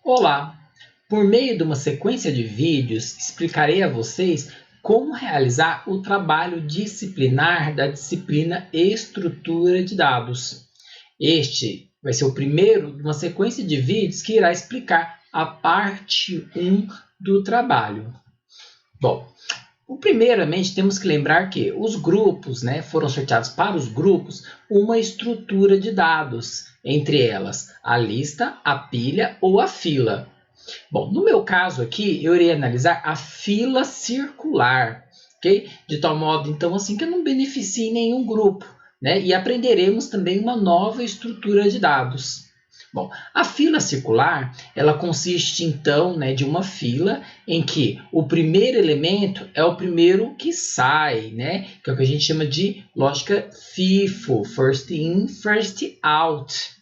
Olá! Por meio de uma sequência de vídeos, explicarei a vocês como realizar o trabalho disciplinar da disciplina Estrutura de Dados. Este vai ser o primeiro de uma sequência de vídeos que irá explicar a parte 1 do trabalho. Bom, primeiramente temos que lembrar que os grupos, foram sorteados para os grupos uma estrutura de dados, entre elas a lista, a pilha ou a fila. Bom, no meu caso aqui, eu irei analisar a fila circular, ok? De tal modo, então, assim, que eu não beneficie nenhum grupo, e aprenderemos também uma nova estrutura de dados. Bom, a fila circular, ela consiste, então, de uma fila em que o primeiro elemento é o primeiro que sai, que é o que a gente chama de lógica FIFO, First In, First Out.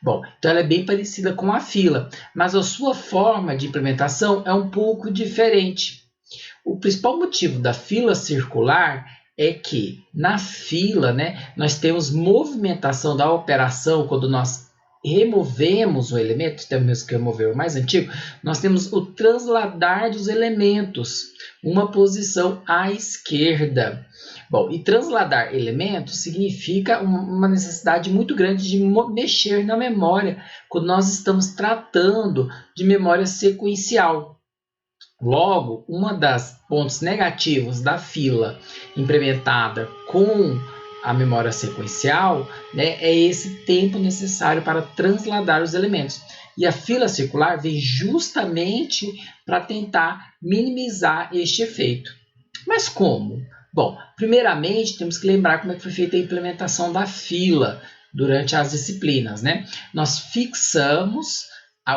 Bom, então ela é bem parecida com a fila, mas a sua forma de implementação é um pouco diferente. O principal motivo da fila circular é que na fila, nós temos movimentação da operação quando nós removemos o elemento, temos que remover o mais antigo, nós temos o transladar dos elementos, uma posição à esquerda. Bom, e transladar elementos significa uma necessidade muito grande de mexer na memória quando nós estamos tratando de memória sequencial. Logo, uma das pontos negativos da fila implementada com a memória sequencial, é esse tempo necessário para transladar os elementos. E a fila circular vem justamente para tentar minimizar este efeito. Mas como? Bom, primeiramente temos que lembrar como é que foi feita a implementação da fila durante as disciplinas. Nós fixamos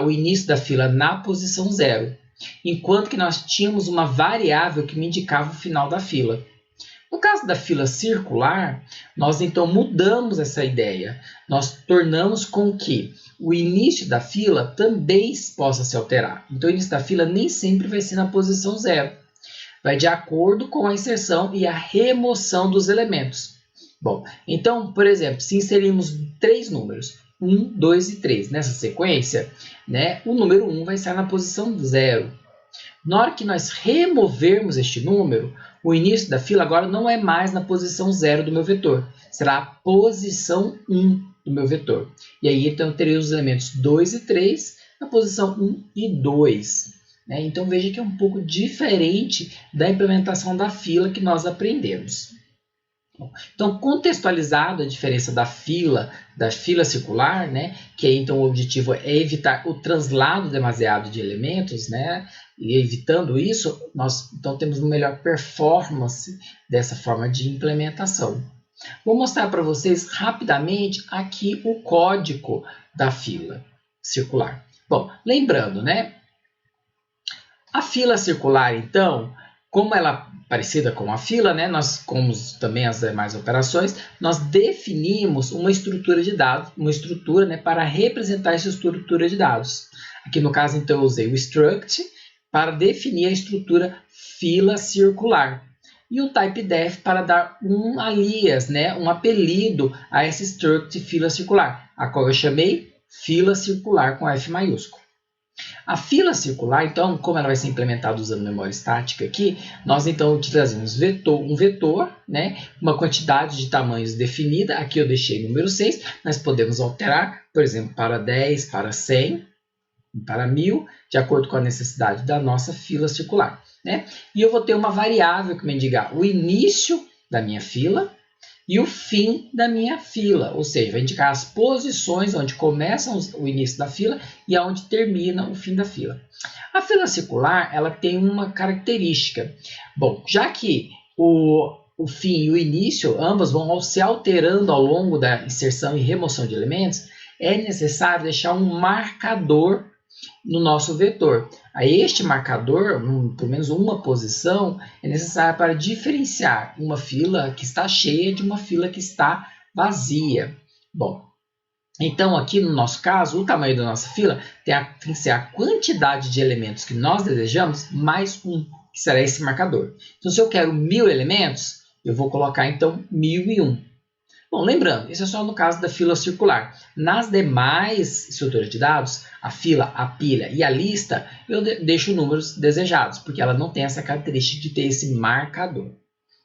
o início da fila na posição 0, enquanto que nós tínhamos uma variável que me indicava o final da fila. No caso da fila circular, nós então mudamos essa ideia. Nós tornamos com que o início da fila também possa se alterar. Então, o início da fila nem sempre vai ser na posição 0. Vai de acordo com a inserção e a remoção dos elementos. Bom, então, por exemplo, se inserirmos 3 números, 1, 2 e 3, nessa sequência, o número 1 vai estar na posição 0. Na hora que nós removermos este número, o início da fila agora não é mais na posição 0 do meu vetor, será a posição 1 do meu vetor. E aí, então, eu terei os elementos 2 e 3 na posição 1 e 2. Então, veja que é um pouco diferente da implementação da fila que nós aprendemos. Então, contextualizado a diferença da fila circular, que aí, então, o objetivo é evitar o translado demasiado de elementos, e evitando isso, nós então temos uma melhor performance dessa forma de implementação. Vou mostrar para vocês rapidamente aqui o código da fila circular. Bom, lembrando, a fila circular, então, como ela é parecida com a fila, nós, como também as demais operações, nós definimos uma estrutura de dados, uma estrutura para representar essa estrutura de dados. Aqui no caso, então, eu usei o struct para definir a estrutura fila circular. E o typedef para dar um alias, um apelido a essa struct fila circular, a qual eu chamei fila circular com F maiúsculo. A fila circular, então, como ela vai ser implementada usando memória estática aqui, nós então utilizamos um vetor, uma quantidade de tamanhos definida, aqui eu deixei número 6, nós podemos alterar, por exemplo, para 10, para 100, para 1000, de acordo com a necessidade da nossa fila circular. E eu vou ter uma variável que me indica o início da minha fila e o fim da minha fila, ou seja, vai indicar as posições onde começa o início da fila e aonde termina o fim da fila. A fila circular, ela tem uma característica. Bom, já que o fim e o início, ambas vão se alterando ao longo da inserção e remoção de elementos, é necessário deixar um marcador no nosso vetor. Este marcador, pelo menos uma posição, é necessária para diferenciar uma fila que está cheia de uma fila que está vazia. Bom, então aqui no nosso caso, o tamanho da nossa fila tem que ser a quantidade de elementos que nós desejamos mais 1, que será esse marcador. Então, se eu quero 1000 elementos, eu vou colocar então 1001. Bom, lembrando, isso é só no caso da fila circular. Nas demais estruturas de dados, a fila, a pilha e a lista, eu deixo números desejados, porque ela não tem essa característica de ter esse marcador.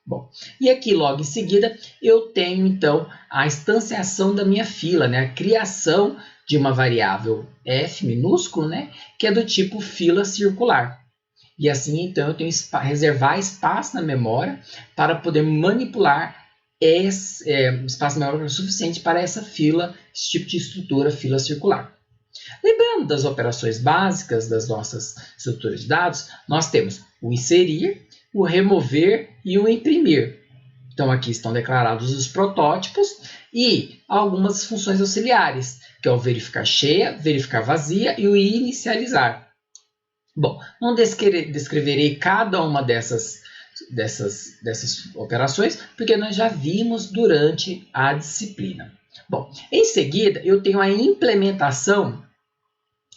Bom, e aqui logo em seguida eu tenho então a instanciação da minha fila, né? A criação de uma variável f minúsculo, né? Que é do tipo fila circular. E assim então eu tenho que reservar espaço na memória para poder manipular espaço na memória suficiente para essa fila, esse tipo de estrutura, fila circular. Lembrando das operações básicas das nossas estruturas de dados, nós temos o inserir, o remover e o imprimir. Então aqui estão declarados os protótipos e algumas funções auxiliares, que é o verificar cheia, verificar vazia e o inicializar. Bom, não descreverei cada uma dessas operações, porque nós já vimos durante a disciplina. Bom, em seguida eu tenho a implementação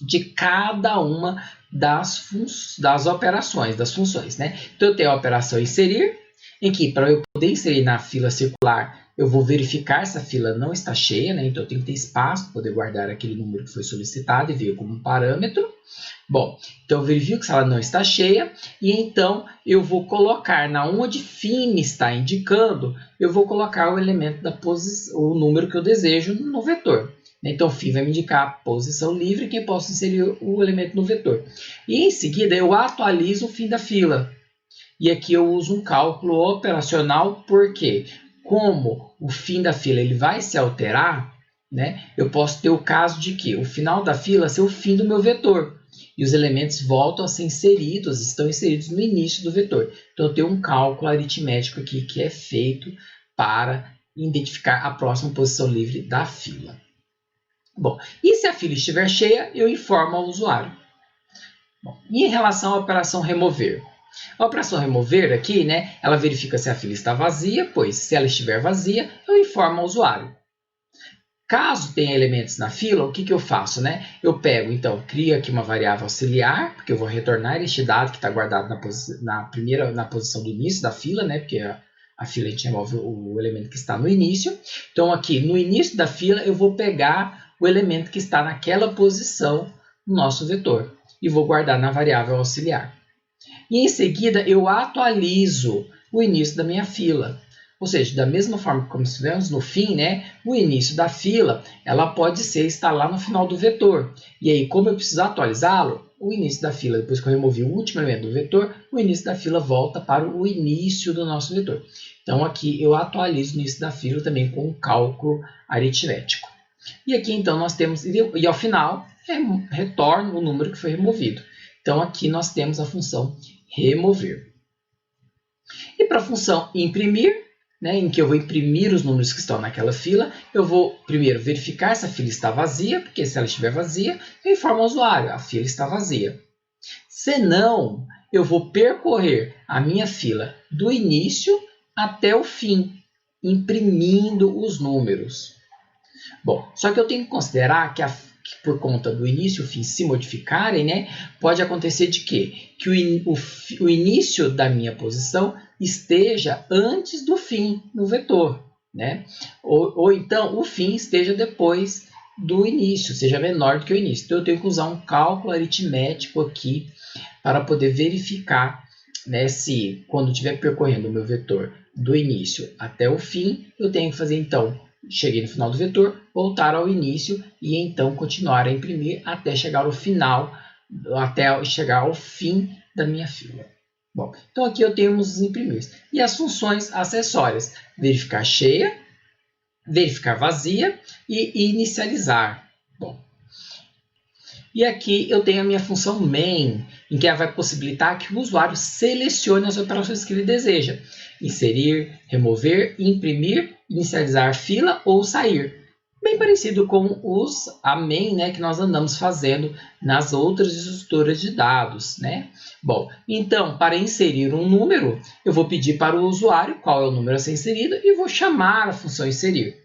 de cada uma das operações, das funções, né? Então eu tenho a operação inserir, em que para eu poder inserir na fila circular, eu vou verificar se a fila não está cheia, né? Então eu tenho que ter espaço para poder guardar aquele número que foi solicitado e veio como um parâmetro. Bom, então eu verifico se ela não está cheia e então eu vou colocar na onde fim me está indicando, eu vou colocar o elemento da posição, o número que eu desejo no vetor. Então, fim vai me indicar a posição livre que eu posso inserir o elemento no vetor. E em seguida, eu atualizo o fim da fila. E aqui eu uso um cálculo operacional, porque como o fim da fila ele vai se alterar, né, eu posso ter o caso de que o final da fila ser o fim do meu vetor. E os elementos voltam a ser inseridos, estão inseridos no início do vetor. Então, eu tenho um cálculo aritmético aqui que é feito para identificar a próxima posição livre da fila. Bom, e se a fila estiver cheia, eu informo ao usuário. Bom, e em relação à operação remover? A operação remover aqui, né, ela verifica se a fila está vazia, pois se ela estiver vazia, eu informo ao usuário. Caso tenha elementos na fila, o que eu faço? Né? Eu pego, então, crio aqui uma variável auxiliar, porque eu vou retornar este dado que está guardado na posição do início da fila, né, porque a fila a gente remove o elemento que está no início. Então, aqui no início da fila, eu vou pegar o elemento que está naquela posição no nosso vetor e vou guardar na variável auxiliar. E em seguida, eu atualizo o início da minha fila. Ou seja, da mesma forma como estivemos no fim, né, o início da fila ela pode estar lá no final do vetor. E aí, como eu preciso atualizá-lo, o início da fila, depois que eu removi o último elemento do vetor, o início da fila volta para o início do nosso vetor. Então, aqui eu atualizo o início da fila também com um cálculo aritmético. E aqui, então, nós temos, e ao final, retorno o número que foi removido. Então, aqui nós temos a função remover. E para a função imprimir, né, em que eu vou imprimir os números que estão naquela fila, eu vou primeiro verificar se a fila está vazia, porque se ela estiver vazia, eu informo ao usuário, a fila está vazia. Se não, eu vou percorrer a minha fila do início até o fim, imprimindo os números. Bom, só que eu tenho que considerar que por conta do início e o fim se modificarem, né, pode acontecer de quê? Que o início da minha posição esteja antes do fim no vetor, né? Ou então o fim esteja depois do início, seja menor do que o início. Então eu tenho que usar um cálculo aritmético aqui para poder verificar, né, se quando estiver percorrendo o meu vetor do início até o fim, eu tenho que fazer então, cheguei no final do vetor, voltar ao início e então continuar a imprimir até chegar ao final, até chegar ao fim da minha fila. Bom, então aqui eu tenho os imprimir. E as funções acessórias, verificar cheia, verificar vazia e inicializar. Bom, e aqui eu tenho a minha função main, em que ela vai possibilitar que o usuário selecione as operações que ele deseja. Inserir, remover, imprimir, inicializar fila ou sair. Bem parecido com a main, né, que nós andamos fazendo nas outras estruturas de dados, né? Bom, então, para inserir um número, eu vou pedir para o usuário qual é o número a ser inserido e vou chamar a função inserir.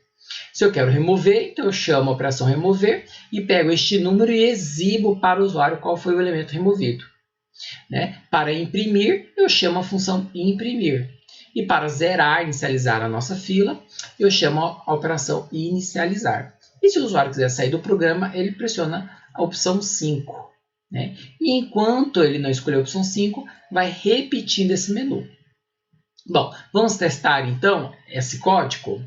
Se eu quero remover, então eu chamo a operação remover e pego este número e exibo para o usuário qual foi o elemento removido. Né? Para imprimir, eu chamo a função imprimir. E para zerar, inicializar a nossa fila, eu chamo a operação inicializar. E se o usuário quiser sair do programa, ele pressiona a opção 5. Né? E enquanto ele não escolher a opção 5, vai repetindo esse menu. Bom, vamos testar então esse código?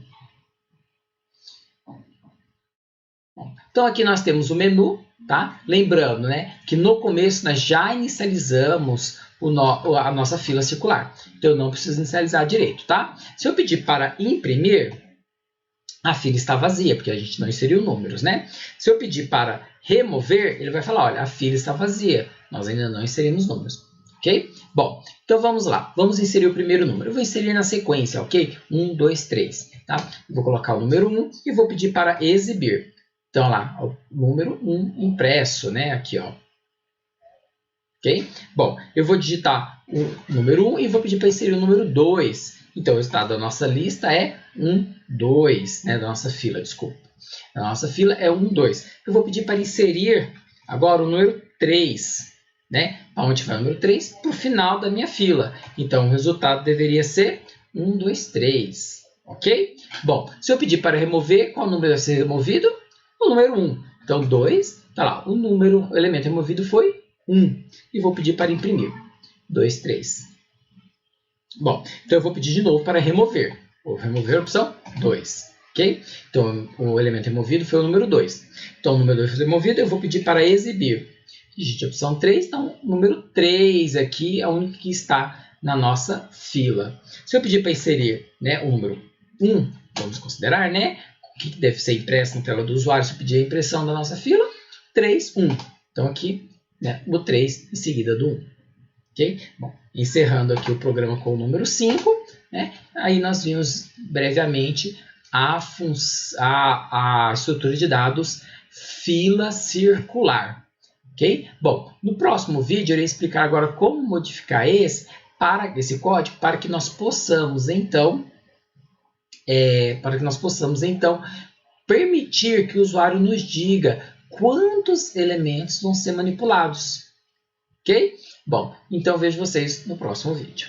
Então aqui nós temos o menu, tá? Lembrando, né, que no começo nós já inicializamos a nossa fila circular. Então eu não preciso inicializar direito, tá? Se eu pedir para imprimir, a fila está vazia, porque a gente não inseriu números, né? Se eu pedir para remover, ele vai falar, olha, a fila está vazia. Nós ainda não inserimos números, ok? Bom, então vamos lá. Vamos inserir o primeiro número. Eu vou inserir na sequência, ok? 1, 2, 3, tá? Vou colocar o número 1 e vou pedir para exibir. Então, lá, o número 1 impresso, né? Aqui, ó. Ok? Bom, eu vou digitar o número 1 e vou pedir para inserir o número 2. Então, o resultado da nossa lista é 1, 2, né? Da nossa fila, desculpa. A nossa fila é 1, 2. Eu vou pedir para inserir agora o número 3, né? Para onde vai o número 3? Para o final da minha fila. Então, o resultado deveria ser 1, 2, 3. Ok? Bom, se eu pedir para remover, qual número deve ser removido? O número 1. Então, 2, tá lá. O elemento removido foi 1. E vou pedir para imprimir. 2, 3. Bom, então eu vou pedir de novo para remover. Vou remover a opção 2. Ok? Então, o elemento removido foi o número 2. Então, o número 2 foi removido, eu vou pedir para exibir. Digite a opção 3. Então, o número 3 aqui é o único que está na nossa fila. Se eu pedir para inserir, né, o número 1, vamos considerar, né? O que deve ser impresso na tela do usuário se eu pedir a impressão da nossa fila? 3, 1. Então, aqui, né, o 3 em seguida do 1. Okay? Bom, encerrando aqui o programa com o número 5, né? Aí nós vimos brevemente a estrutura de dados fila circular. Okay? Bom, no próximo vídeo eu irei explicar agora como modificar esse código para que nós possamos então permitir que o usuário nos diga quantos elementos vão ser manipulados. Ok? Bom, então vejo vocês no próximo vídeo.